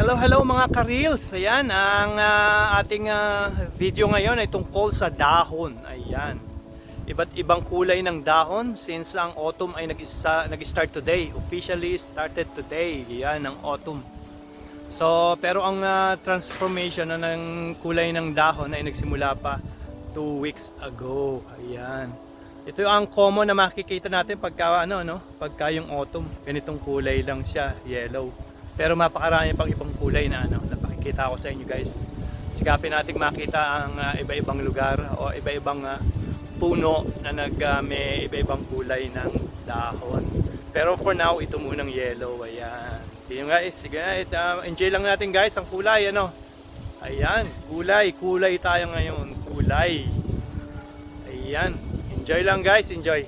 Hello mga ka-reels. Ayan, ang ating video ngayon ay tungkol sa dahon. Ayan. Iba't ibang kulay ng dahon since ang autumn ay nag-start today. Officially started today. Ayan, ang autumn. So, pero ang transformation ng kulay ng dahon ay nagsimula pa 2 weeks ago. Ayan. Ito ang common na makikita natin pagka pagka yung autumn. Ganitong kulay lang siya, yellow. Pero mapakarami pang ibang kulay na napakikita ko sa inyo guys. Sikapin nating makita ang iba-ibang lugar o iba-ibang puno na may iba-ibang kulay ng dahon. Pero for now, ito munang yellow. Ayan. Sige guys, sige, enjoy lang natin guys ang kulay Ayan, kulay tayo ngayon, kulay. Ayan, enjoy lang guys, enjoy.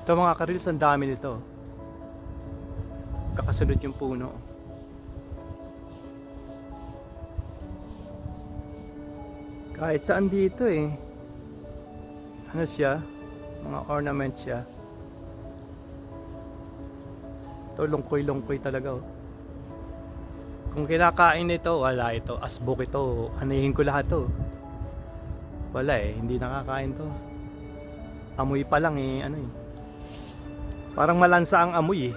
Ito mga ka-reels, ang dami nito. Kakasunod yung puno. Kahit saan dito ano siya? Mga ornament siya. Ito lungkoy talaga Kung kinakain nito, wala ito. Asbok ito. Anihin ko lahat to. Wala hindi nakakain to. Amoy pa lang Parang malansa ang amoy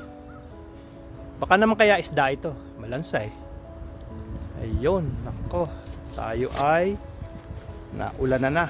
Baka naman kaya isda ito. Malansa Ayun, nako. Tayo ay naulanan na.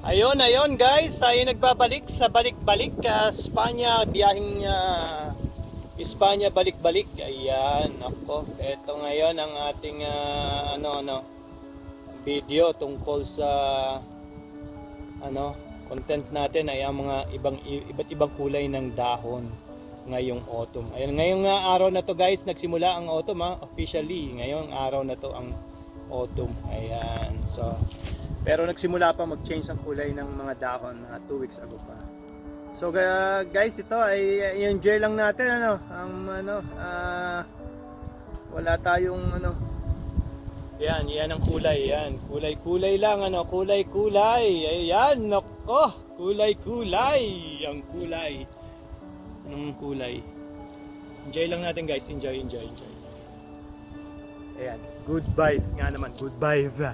Ayun guys, tayo nagbabalik sa balik-balik Espanya, biyaheng Espanya balik-balik. Ayan, ako. Ito ngayon ang ating video tungkol sa content natin ay ang mga iba't ibang kulay ng dahon ngayong autumn. Ayun, ngayong araw na to guys, nagsimula ang autumn officially. Ngayong araw na to ang autumn. Ayan, so pero nagsimula pa mag-change ang kulay ng mga dahon 2 weeks ago pa. So guys, ito ay i-enjoy lang natin wala tayong yan ang kulay, yan. Kulay lang kulay. Ayan, nako, kulay. Ang kulay. Anong kulay? Enjoy lang natin guys, enjoy. Ayan, good vibes nga naman, good vibes.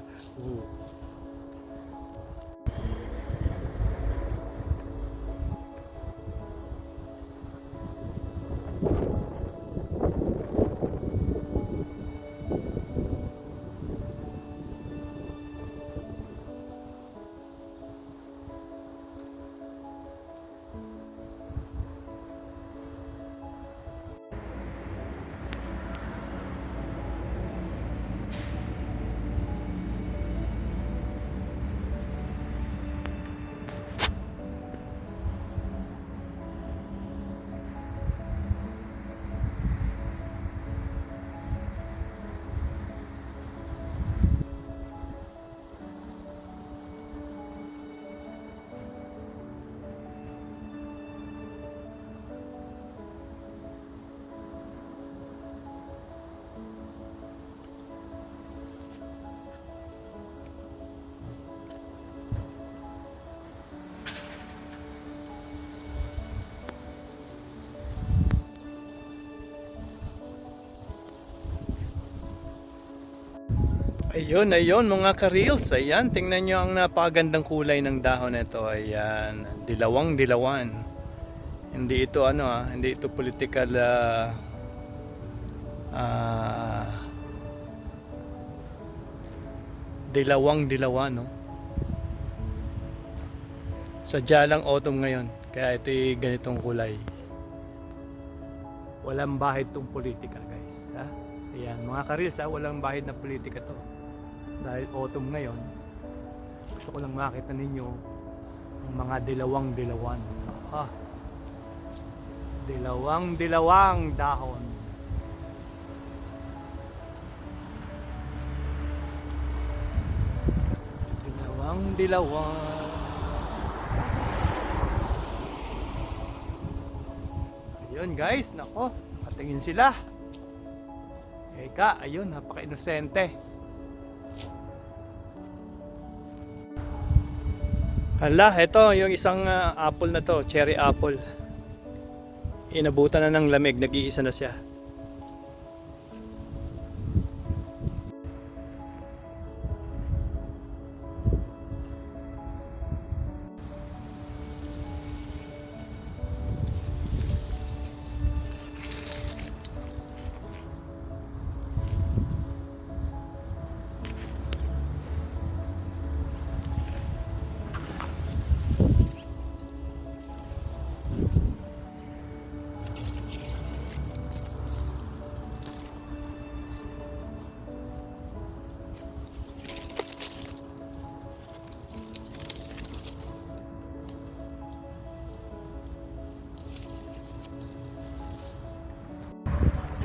Ayun mga ka-reels. Ayan, tingnan nyo ang napakagandang kulay ng dahon nito. Ayan, dilawang-dilawan. Hindi ito hindi ito political dilawang-dilawa, no? Sadya lang autumn ngayon, kaya ito ganitong kulay. Walang bahid tong politika, guys. Ha? Ayan, mga ka-reels, walang bahid na politika to. Dahil autumn ngayon, gusto ko lang makita ninyo ang mga dilawang-dilawan. Ha? Dilawang-dilawang dahon. Dilawang-dilawang. Ayun guys, nako, nakatingin sila. Eka, ayun, napaka-inosente. Hala, ito yung isang apple na to, cherry apple. Inabutan na ng lamig, nag-iisa na siya.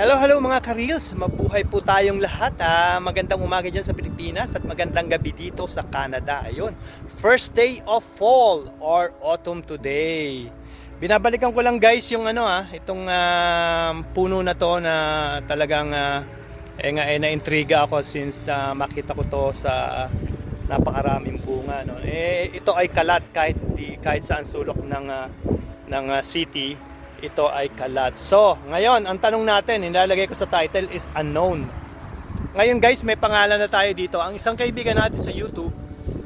Hello mga ka-reels, mabuhay po tayong lahat. Magandang umaga dyan sa Pilipinas at magandang gabi dito sa Canada. Ayun, first day of fall or autumn today. Binabalikan ko lang guys yung itong puno na to na talagang na-intriga ako since makita ko to sa napakaraming bunga, no. Ito ay kalat kahit saan sulok ng city. Ito ay kalat. So, ngayon, ang tanong natin, nilalagay ko sa title is unknown. Ngayon guys, may pangalan na tayo dito. Ang isang kaibigan natin sa YouTube,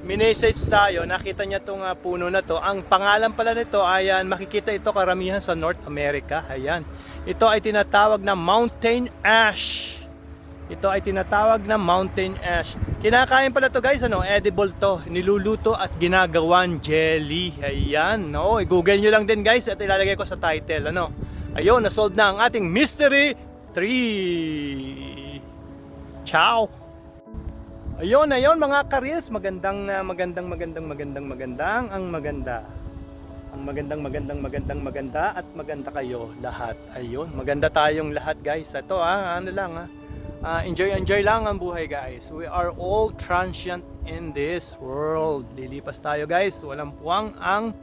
minessage tayo, nakita niya itong puno na to. Ang pangalan pala nito, ayan, makikita ito karamihan sa North America. Ayan. Ito ay tinatawag na mountain ash. Ito ay tinatawag na mountain ash. Kinakain pala to guys, edible to. Niluluto at ginagawan jelly. Ayan, no? I-google nyo lang din guys at ilalagay ko sa title, Ayun, na-solve na ang ating mystery 3. Ciao. Ayun mga ka-reels, maganda. At maganda kayo lahat. Ayun, maganda tayong lahat guys. Ito enjoy lang ang buhay guys. We are all transient in this world. Lilipas tayo guys. Walang puwang ang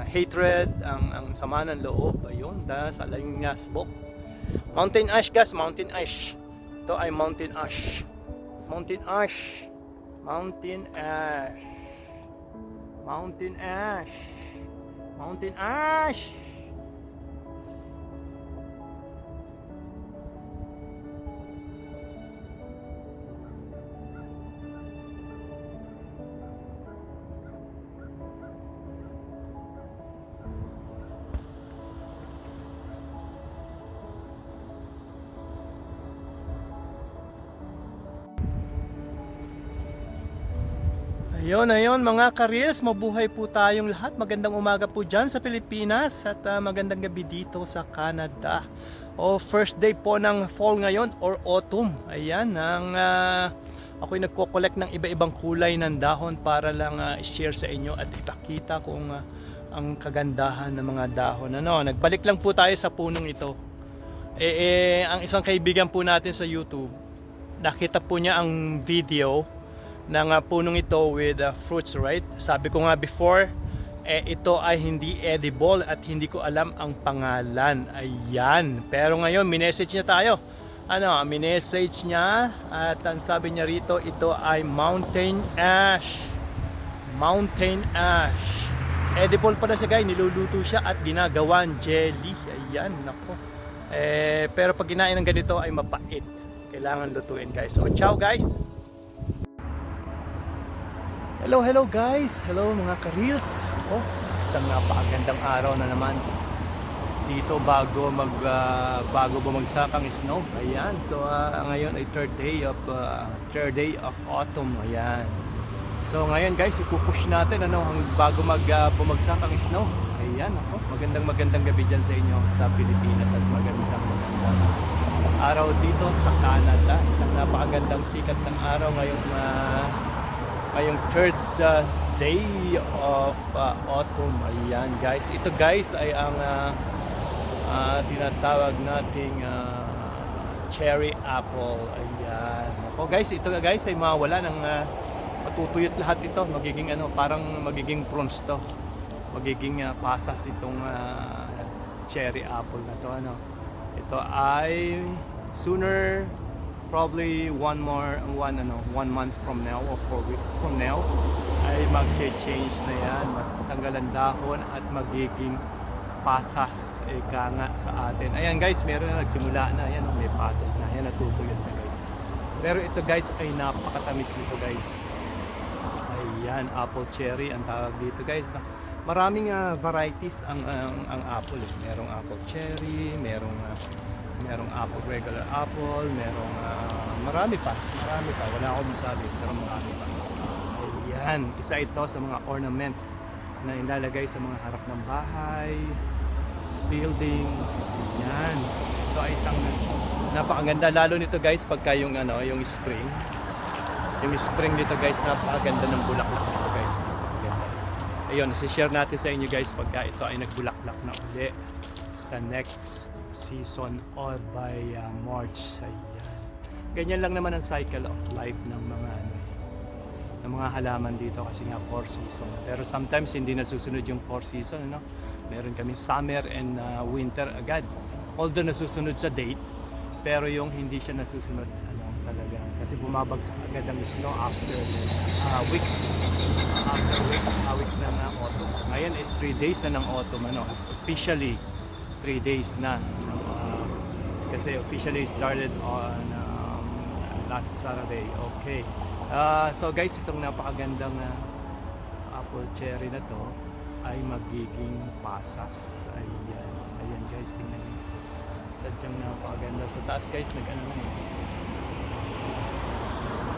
hatred, ang sama ng loob. Ayun, sa alayong yasbok. Mountain ash guys, mountain ash. Ito ay mountain ash. Mountain ash. Mountain ash. Mountain ash. Mountain ash. Ayun mga ka-reels, mabuhay po tayong lahat. Magandang umaga po dyan sa Pilipinas at magandang gabi dito sa Canada. First day po ng fall ngayon or autumn. Ayan, ako'y nagko-collect ng iba-ibang kulay ng dahon para lang i-share sa inyo at ipakita kung ang kagandahan ng mga dahon. Nagbalik lang po tayo sa punong ito. Ang isang kaibigan po natin sa YouTube, nakita po niya ang video ng punong ito with fruits, right? Sabi ko nga before, ito ay hindi edible at hindi ko alam ang pangalan. Ayan. Pero ngayon, minessage niya tayo. Minessage niya at ang sabi niya rito, ito ay mountain ash. Mountain ash. Edible pala siya guys, niluluto siya at ginagawan jelly. Ayan, nako. Pero pag kinain ng ganito ay mapait. Kailangan lutuin guys. So, ciao guys. Hello guys. Hello mga ka-reels. isang napakagandang araw na naman dito bago bumagsak ang snow. Ayan. So ngayon ay third day of autumn. Ayan. So ngayon guys, ipupush natin bago bumagsak ang snow. Ayan, ako. Magandang gabi diyan sa inyo sa Pilipinas at magandang araw dito sa Canada. Isang napakagandang sikat ng araw ngayong third day of autumn. Ayan guys. Ito guys ay ang tinatawag nating cherry apple. Ayan. Ako guys, ito guys ay mawala ng matutuyot lahat ito. Magiging parang magiging prunes to. Magiging pasas itong cherry apple na to. Ito ay sooner, probably one month from now or 4 weeks from now ay mag-change na yan, matatanggal ang dahon at magiging pasas nga sa atin. Ayan guys, meron na nagsimula na, ayan, may pasas na, ayan, natutuyot na guys. Pero ito guys ay napakatamis nito guys. Ayan, apple cherry ang tawag dito guys. Maraming varieties ang apple. Merong apple cherry, merong apple, regular apple, merong marami pa. Wala akong masabi, pero marami pa. Ayan, isa ito sa mga ornament na ilalagay sa mga harap ng bahay, building. Ayan. Ito ay isang napakaganda, lalo nito guys pagka yung spring. Yung spring dito guys, napakaganda ng bulaklak nito guys. Napakaganda. Ayun, share natin sa inyo guys pagka ito ay nagbulaklak na uli sa next season or by March. Ayan. Ganyan lang naman ang cycle of life ng mga halaman dito kasi nga 4 season. Pero sometimes hindi nasusunod yung 4 season, Meron kami summer and winter agad. Although nasusunod sa date, pero yung hindi siya nasusunod talaga kasi bumabagsak agad ang snow after week ng autumn. Ngayon is 3 days na ng autumn, officially 3 days na kasi officially started on last Saturday. Okay. So guys, itong napakagandang apple cherry na to ay magiging pasas. Ayan guys, tingnan niyo. Sadyang napakaganda. Sa taas guys,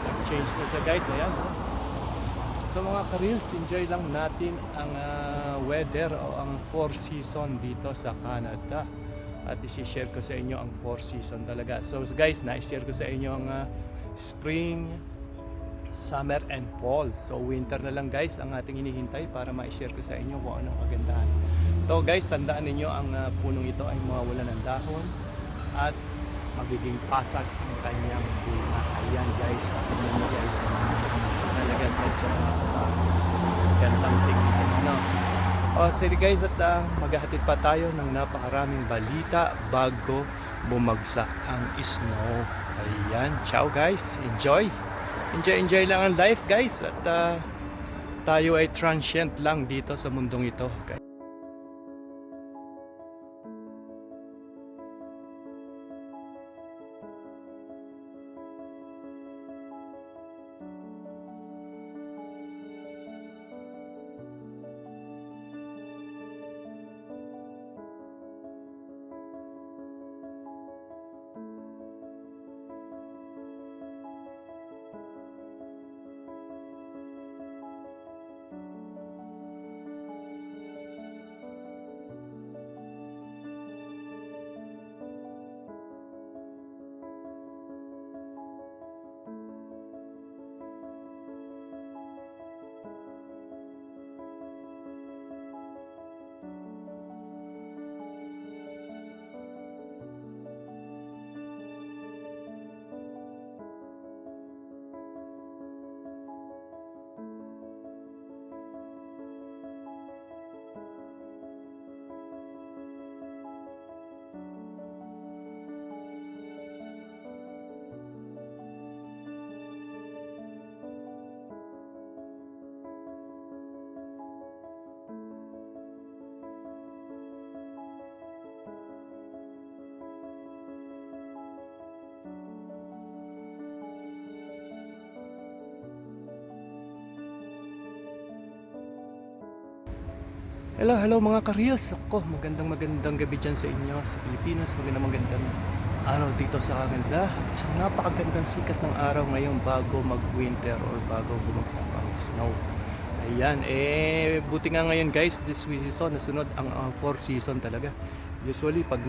nag-change na siya guys. Ayan. So mga ka-reels, enjoy lang natin ang weather o ang 4 season dito sa Canada. At i-share ko sa inyo ang 4 season talaga. So guys, na-share ko sa inyo ang spring, summer and fall. So winter na lang guys ang ating hinihintay para ma-share ko sa inyo kung anong kagandahan. So guys, tandaan ninyo ang punong ito ay mawawalan ng dahon at magiging pasas ang kanyang bunga. Ayan guys, tingnan nyo guys. Talagang sa gandang tingnan. Sige guys, at maghahatid pa tayo ng napakaraming balita bago bumagsak ang snow. Ayan, ciao guys, enjoy lang ang life guys, at tayo ay transient lang dito sa mundong ito guys. Hello mga ka-reels. Ako, magandang gabi dyan sa inyo sa Pilipinas. Magandang araw dito sa Canada. Isang napakagandang sikat ng araw ngayon bago mag-winter or bago bumagsak ang snow. Ayan, buti nga ngayon guys, this season, nasunod ang 4 season talaga. Usually, pag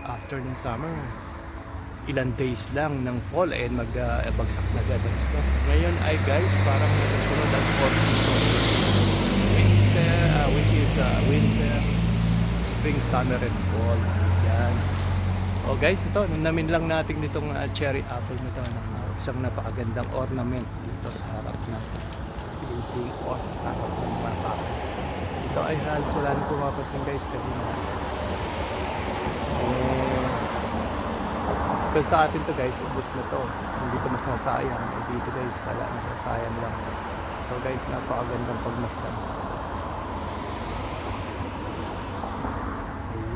after ng summer, ilan days lang ng fall, bagsak na agad ang snow. Ngayon ay guys, parang nasunod ang 4 season. Which is winter, spring, summer, and fall. Ayan. O guys, ito, namin lang natin nitong cherry apple na ito. Isang napakagandang ornament dito sa harap ng building o sa harap ng mapa. Ito ay halos wala nang pumapansin guys kasi na kung sa atin to guys, ubos na to. Hindi to masasayang. Dito guys, wala, masasayang lang. So guys, napakagandang pagmasdan.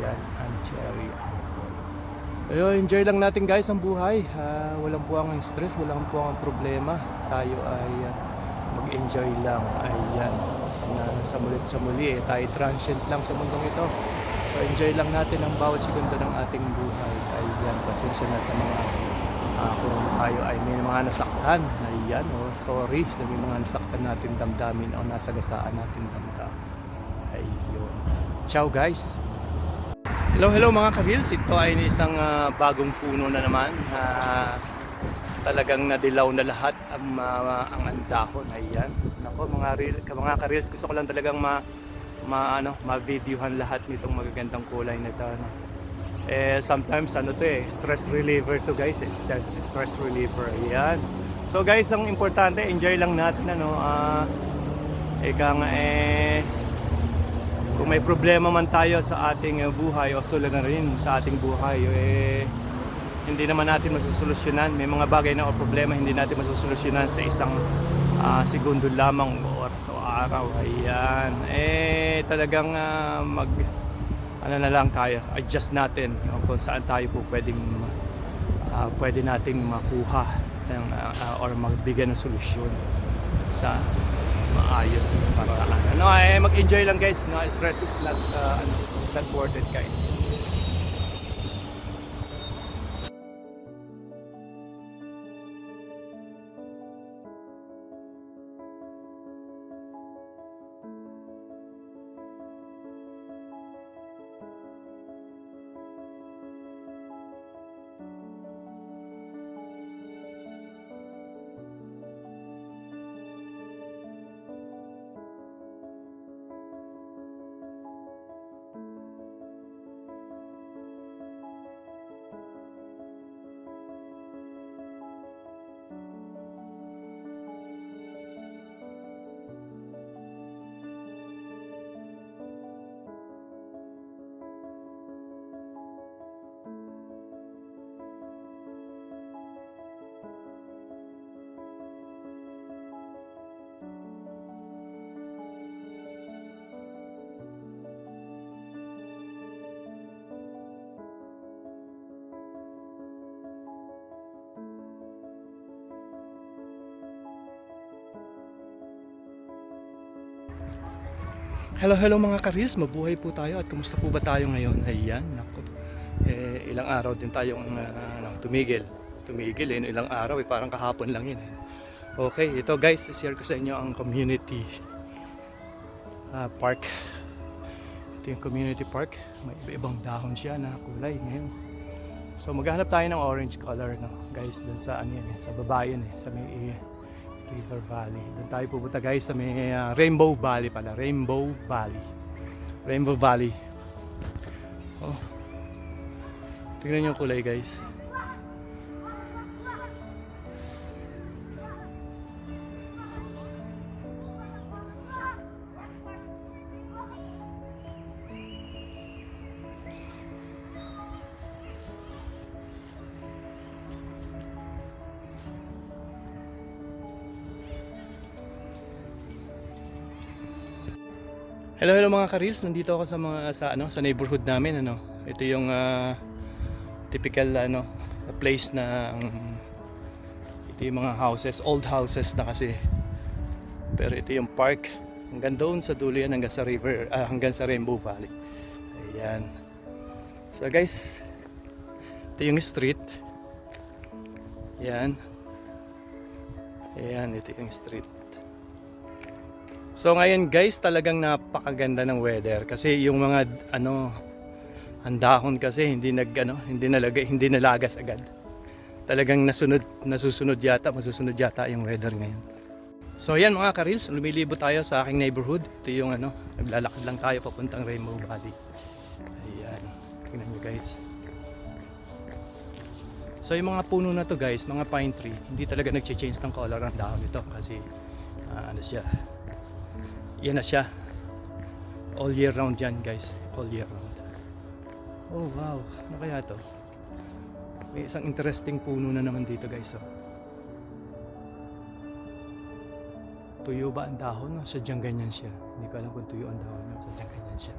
Ayan, ang cherry apple. Ayun, enjoy lang natin guys ang buhay. Walang puwang stress, walang puwang problema. Tayo ay mag-enjoy lang. Ayan, sa muli, tayo transient lang sa mundong ito. So enjoy lang natin ang bawat segundo ng ating buhay. Ayan, pasensya na sa mga kung tayo ay may mga nasaktan. Ayan, sorry sa may mga nasaktan natin damdamin o nasagasaan natin damdamin. Ayun. Ciao guys! Hello mga ka-reels, ito ay isang bagong puno na naman. Talagang nadilaw na lahat ang dahon. Ayan. Nako mga ka-reels, gusto ko lang talagang ma-videohan lahat nitong magagandang kulay na ito. Sometimes stress reliever to guys, stress reliever. Ayan. So guys, ang importante, enjoy lang natin kung may problema man tayo sa ating buhay o suliranin sa ating buhay, hindi naman natin masusolusyonan. May mga bagay na o problema hindi natin masusolusyonan sa isang segundo lamang o oras o araw. Ayan. Talagang ano na lang tayo, adjust natin kung saan tayo po pwede nating makuha or magbigay ng solusyon sa maayos na paraan. Mag-enjoy lang guys. Stress is not worth it guys. Hello mga ka-reels, mabuhay po tayo at kumusta po ba tayo ngayon? Ayan, nako. Ilang araw din tayong tumigil, ilang araw, parang kahapon lang yun. Okay, ito guys, share ko sa inyo ang community park. Ito yung community park, may iba-ibang dahon siya na kulay ngayon. So maghanap tayo ng orange color, no? Guys, dun sa sa baba yun, sa may River Valley. Doon tayo pupunta guys sa may Rainbow Valley pala. Rainbow Valley. Oh. Tingnan niyo yung kulay guys. Hello mga ka-reels, nandito ako sa neighborhood namin Ito yung typical place na ito yung mga houses, old houses na kasi. Pero ito yung park. Hanggang doon sa dulo yan, hanggang sa river, hanggang sa Rainbow Valley. Ayan. So guys, ito yung street. Ayan. Ayan, ito yung street. So ngayon guys, talagang napakaganda ng weather kasi yung mga ang dahon kasi hindi nalagas agad. Talagang masusunod yata yung weather ngayon. So yan mga ka-reels, lumilibot tayo sa aking neighborhood. Ito yung naglalakad lang tayo papuntang Rainbow Valley. Ayan, tingnan nyo guys. So yung mga puno na to guys, mga pine tree, hindi talaga nag-change ng color ang dahon nito kasi siya. Yan na siya. All year round yan guys, all year round. Oh wow, ano kaya to? May isang interesting puno na naman dito guys. Tuyo ba ang dahon? No? Sadyang ganyan siya. Hindi ko alam kung tuyo ang dahon. No? Sadyang ganyan siya.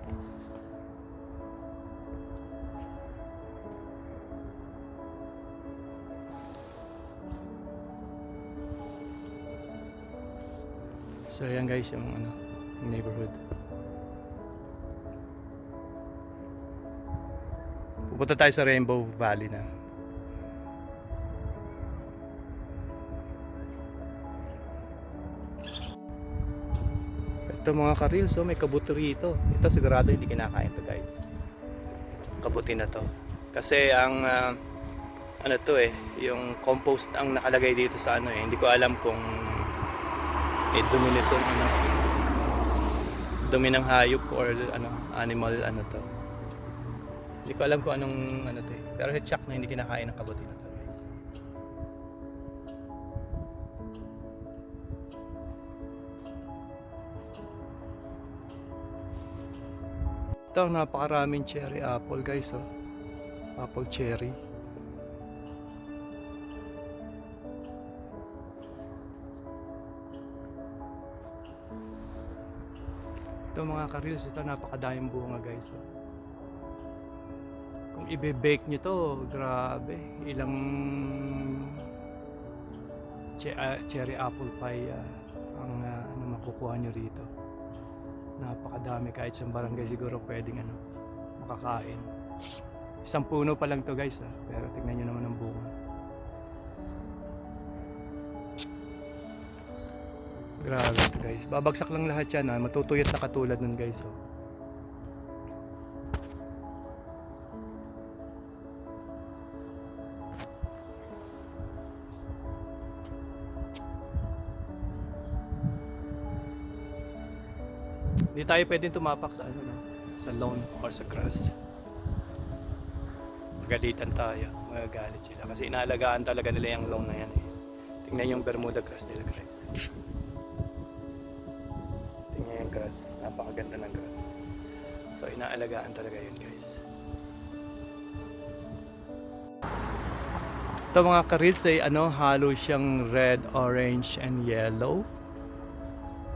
So ayan guys, yung neighborhood. Pupunta tayo sa Rainbow Valley na. Ito mga ka-reels, may kabuti rito. Ito sigurado hindi kinakain to guys. Kabuti na to. Kasi ang yung compost ang nakalagay dito sa hindi ko alam kung dumi nito dumi ng hayop or animal to. Hindi ko alam kung anong to eh. Pero check na hindi kinakain ng kabuti na to guys. Ito, napakaraming cherry apple guys, apple cherry. Ito mga ka-reels, ito napakadaming bunga guys. Kung ibe-bake nyo to, grabe, ilang cherry apple pie ang makukuha nyo rito. Napakadami, kahit sa barangay siguro pwedeng makakain. Isang puno pa lang to guys pero tingnan nyo naman ang bunga. Grabe to guys, babagsak lang lahat yan matutuyot na katulad nun guys. Hindi tayo pwedeng tumapak sa sa lawn or sa grass. Magalitan tayo, magagalit sila kasi inaalagaan talaga nila yung lawn na yan eh. Tingnan yung Bermuda grass nila guys. Tingnan yung grass, napakaganda ng grass. So inaalagaan talaga yun guys. Ito mga ka-reels ay halo siyang red, orange and yellow.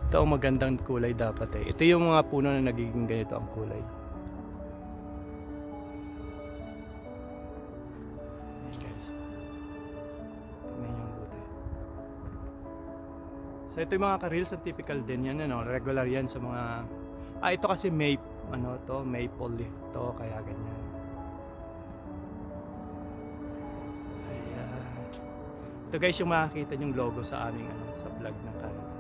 Ito ang magandang kulay dapat eh. Ito yung mga puno na nagiging ganito ang kulay. Ayan guys. Tingnan yung buti. So ito yung mga ka-reels, ang typical din yan, regular yan sa mga ito kasi maple leaf to, kaya ganyan. Ayan. Ito guys yung makikita yung logo sa aming sa vlog ng Canada.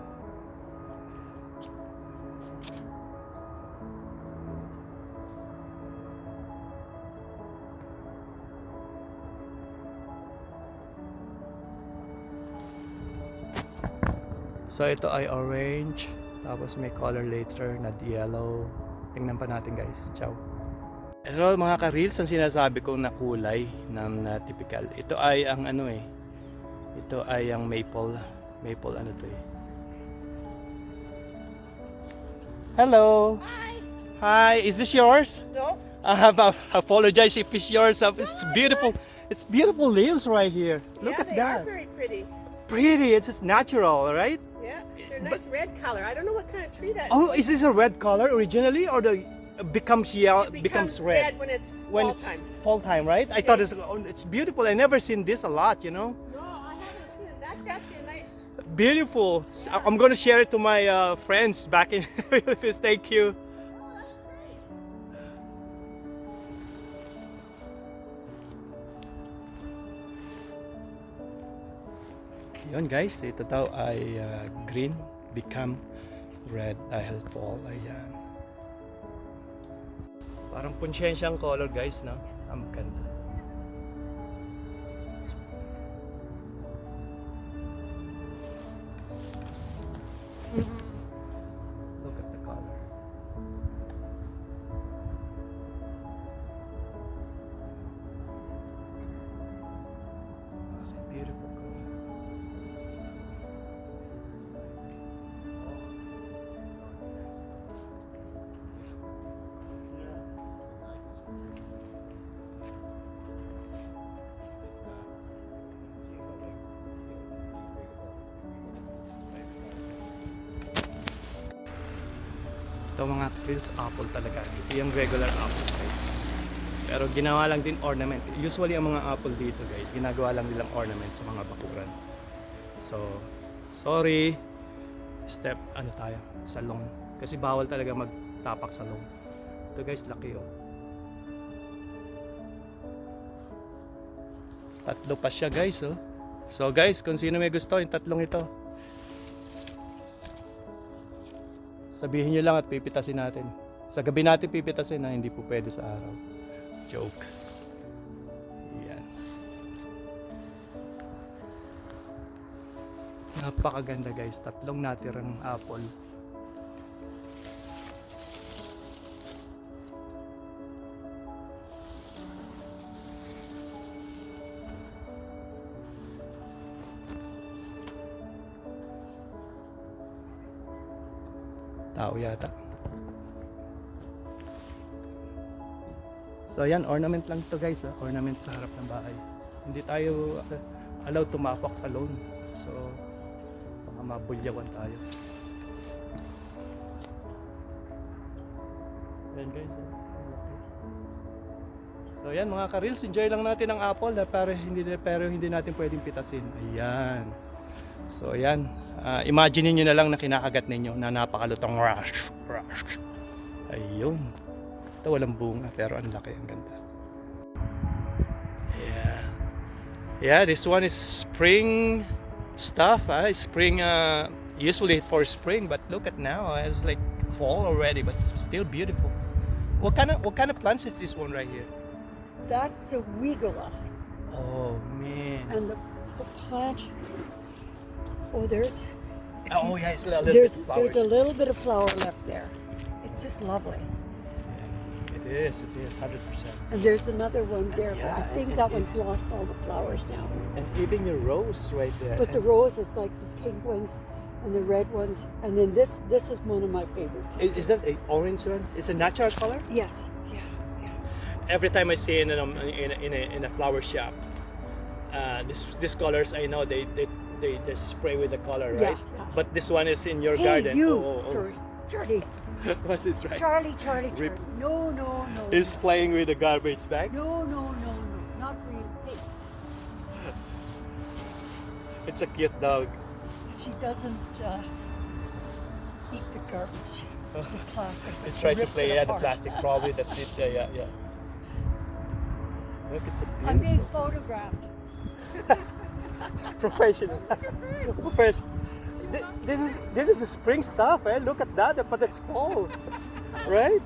So ito ay orange, tapos may color later na yellow. Tingnan pa natin guys. Ciao. Ito mga ka-reels, ang sinasabi kong na kulay na typical. Ito ay ang ito ay ang maple. Maple to eh. Hello. Hi. Hi, is this yours? No. I apologize if it's yours. It's beautiful. It's beautiful leaves right here. Look at They that. are very pretty. Pretty. It's just natural, right? Yeah, they're nice red color. I don't know what kind of tree that Oh, is this a red color originally, or becomes yellow, It becomes red when it's when fall it's time. fall time, right? I thought it's beautiful. I never seen this a lot, No, I haven't seen it. That's actually a nice. Beautiful. I'm gonna share it to my friends back in Philippines. Thank you. Yun guys, ito daw ay green become red dahil fall. Ayan. Parang punsyensiyang color guys, no? Ang ganda. Look at the color. It's a beautiful color. Ito mga Trills apple talaga. Ito yung regular apple guys. Pero ginawa lang din ornament. Usually ang mga apple dito guys, ginagawa lang nilang ornament sa mga bakuran. So, sorry. Step ano tayo sa lawn. Kasi bawal talaga magtapak sa lawn. Ito guys, laki oh. Tatlo pa siya guys oh. So guys, kung sino may gusto yung tatlong ito, sabihin nyo lang at pipitasin natin. Sa gabi natin pipitasin na hindi po pwede sa araw. Joke. Yan. Napakaganda guys. Tatlong natirang apple. Tao yata. So ayan, ornament lang to guys, ornament sa harap ng bahay. Hindi tayo allowed tumapak sa lawn. So baka mabulyawan tayo. Ayan guys, ang laki. So ayan mga ka-reels, enjoy lang natin ang apple pero hindi natin pwedeng pitasin. Ayan. So ayan, imagine niyo na lang na kinakagat ninyo na napakalutong rush. Ayun. Ito walang bunga pero ang laki, ang ganda. Yeah. Yeah, this one is spring stuff. Spring usually for spring, but look at now, it's like fall already, but still beautiful. What kind of plants is this one right here? That's a Weigela. Oh man. And the plant, oh, there's Oh yeah, it's a little there's bit there's a flowers. little bit of flower left there. It's just lovely. It is 100%. And there's another one there, but I Yeah, think and that one's lost all the flowers now. And even your rose right there. But the rose is like the pink ones and the red ones, and then this is one of my favorites. Is that an orange one? It's a natural color? Yes, yeah, yeah. Every time I see it in a flower shop, this colors I know they spray with the color, right? Yeah. But this one is in your Hey, garden. you! Oh. Sorry, Charlie. What's this right? Charlie. Rip. No. He's playing with the garbage bag. No. Not for you. Hey, It's a cute dog. she doesn't eat the garbage. The plastic. They but she try to rips play it the apart. plastic probably. That's it. Yeah. Look, it's a I'm being beautiful photographed. professional. Professional. This is a spring stuff, eh? Look at that, but it's fall, right?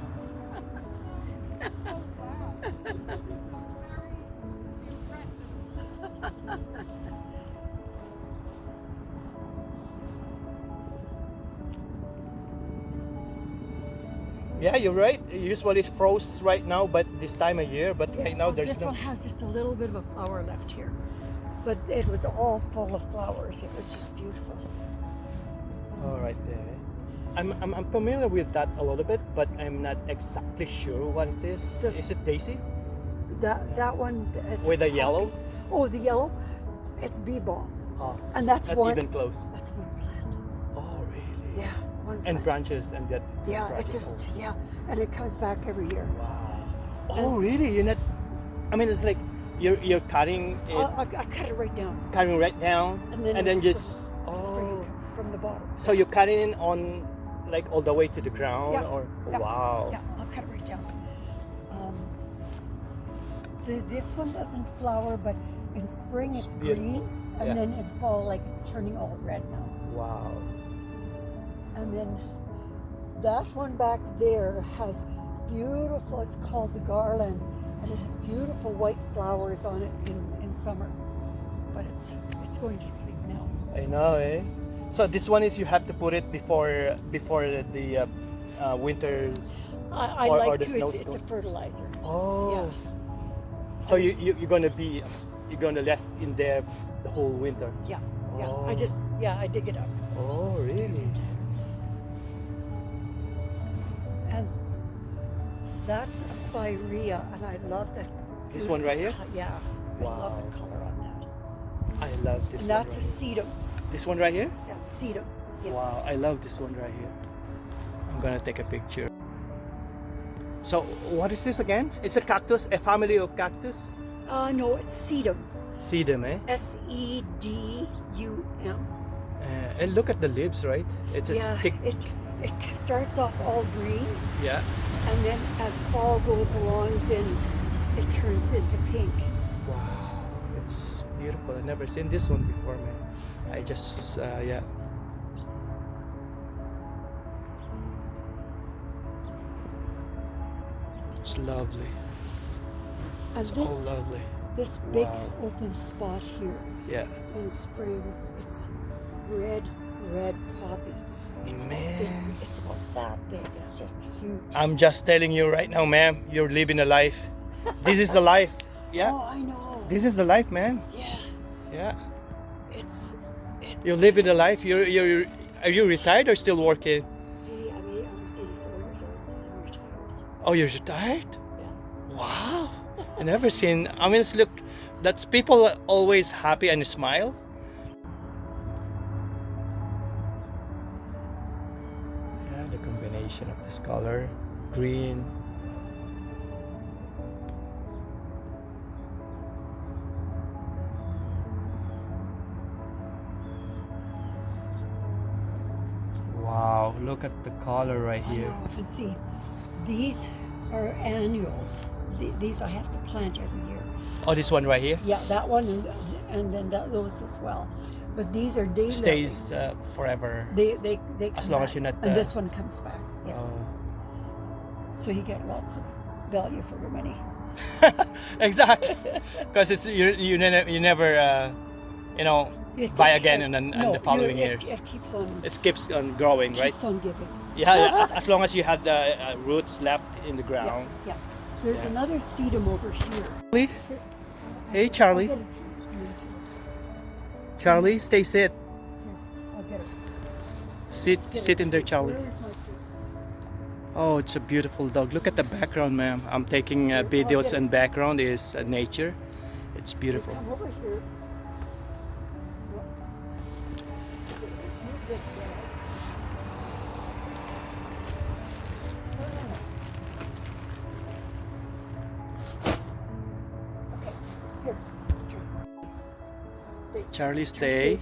Yeah, you're right. Usually it's froze right now, but this time of year. But right now Well, there's this no. one has just a little bit of a flower left here, but it was all full of flowers. It was just beautiful. Oh, right there. I'm familiar with that a little bit, but I'm not exactly sure what it is. Is it daisy That one it's with the yellow? Oh, the yellow. It's bee balm, Oh, and that's not one. even close. That's one plant. Oh, really? Yeah, one And plant. branches and that. Yeah, it branches just and it comes back every year. Wow. Oh, really? You're not. I mean, it's like you're cutting it, I cut it right down. cutting right down, And then and then I just. spray Oh, it from the bottom. So you cut it in on like all the way to the ground, Yeah, or yeah, wow. Yeah, I'll cut it right down. This one doesn't flower, but in spring It's it's beautiful. green, and Yeah. then in fall, like it's turning all red now. Wow. And then that one back there has beautiful, it's called the garland, and it has beautiful white flowers on it in summer. But it's going to sleep now. I know, eh? So this one is you have to put it before the winter. I Or like the to, snow it's a stone. fertilizer. Oh. So you're gonna left in there the whole winter. Yeah, Oh. I dig it up. Oh, really? And that's a spirea, and I love that. This one right here? Yeah, I love Wow. the color on that. I love this And one. that's a right here. sedum. This one right here? That's sedum. Yes. Wow, I love this one right here. I'm gonna take a picture. So what is this again? It's a cactus, a family of cactus. No, it's sedum. Sedum, eh? SEDUM. And look at the leaves, right? It's a Yeah, thick. it starts off all green, Yeah. and then as fall goes along, then it turns into pink. Wow, it's beautiful. I've never seen this one before, man. I just, yeah. It's lovely. And It's all this lovely. big Wow. open spot here Yeah. in spring, it's red poppy. It's Man. it's about that big. It's just huge. I'm just telling you right now, ma'am, you're living a life. This is the life. Yeah. Oh, I know. This is the life, man. Yeah, Yeah. it's You're living the life. Are you retired or still working? hey, I mean, I was 84 years old. I'm retired. Oh, you're retired? Yeah. Wow. I never seen. I mean, it's look. That's people are always happy and smile. Yeah, the combination of this color, green. Wow, look at the color right I here. know. And see, these are annuals. These I have to plant every year. Oh, this one right here Yeah, that one and then those as well. But these are daylilies. stays forever. They As come long back. as you're not, And this one comes back. Yeah. Oh. So you get lots of value for your money. Exactly, because it's you never you know You still buy again can't- in no, the following it, years. It keeps on It keeps on growing, right? keeps on giving. Yeah, yeah, as long as you have the roots left in the Yeah, ground. yeah. There's Yeah. another sedum over here. Charlie? Hey, Charlie. I'll get it. Charlie, stay sit. I'll get it. Sit in there, Charlie. Where is my food? Oh, it's a beautiful dog. Look at the background, ma'am. I'm taking videos, and background is nature. It's beautiful. Come over here. Here. Stay. Charlie, stay.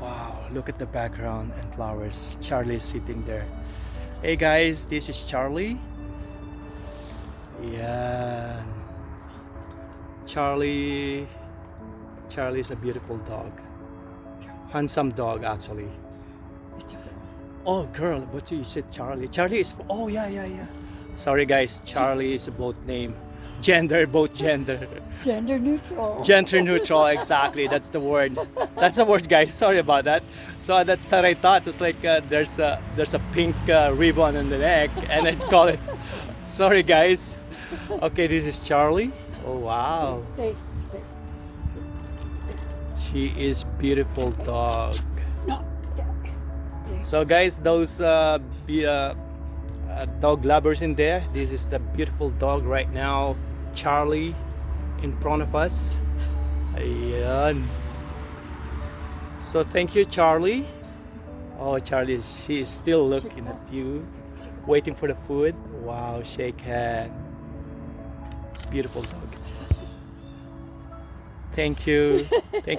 Wow, look at the background and flowers. Charlie's sitting there. Hey guys, this is Charlie. Yeah. Charlie's a beautiful dog. Handsome dog, actually. It's okay. Oh, girl, but you said Charlie. Charlie is. Oh, yeah. Sorry, guys. Charlie is both name, gender, both gender. Gender neutral. Gender neutral, exactly. That's the word. That's the word, guys. Sorry about that. So that's what I thought. It's like there's a pink ribbon on the neck, and I'd call it. Sorry, guys. Okay, this is Charlie. Oh wow, Stay. she is beautiful dog. No, stay. Stay. So, guys, those dog lovers in there, this is the beautiful dog right now, Charlie, in front of us. Ayan. So thank you, Charlie. Oh, Charlie, she is still looking at you, waiting for the food. Wow, shake hand. Beautiful dog. Thank you. Thank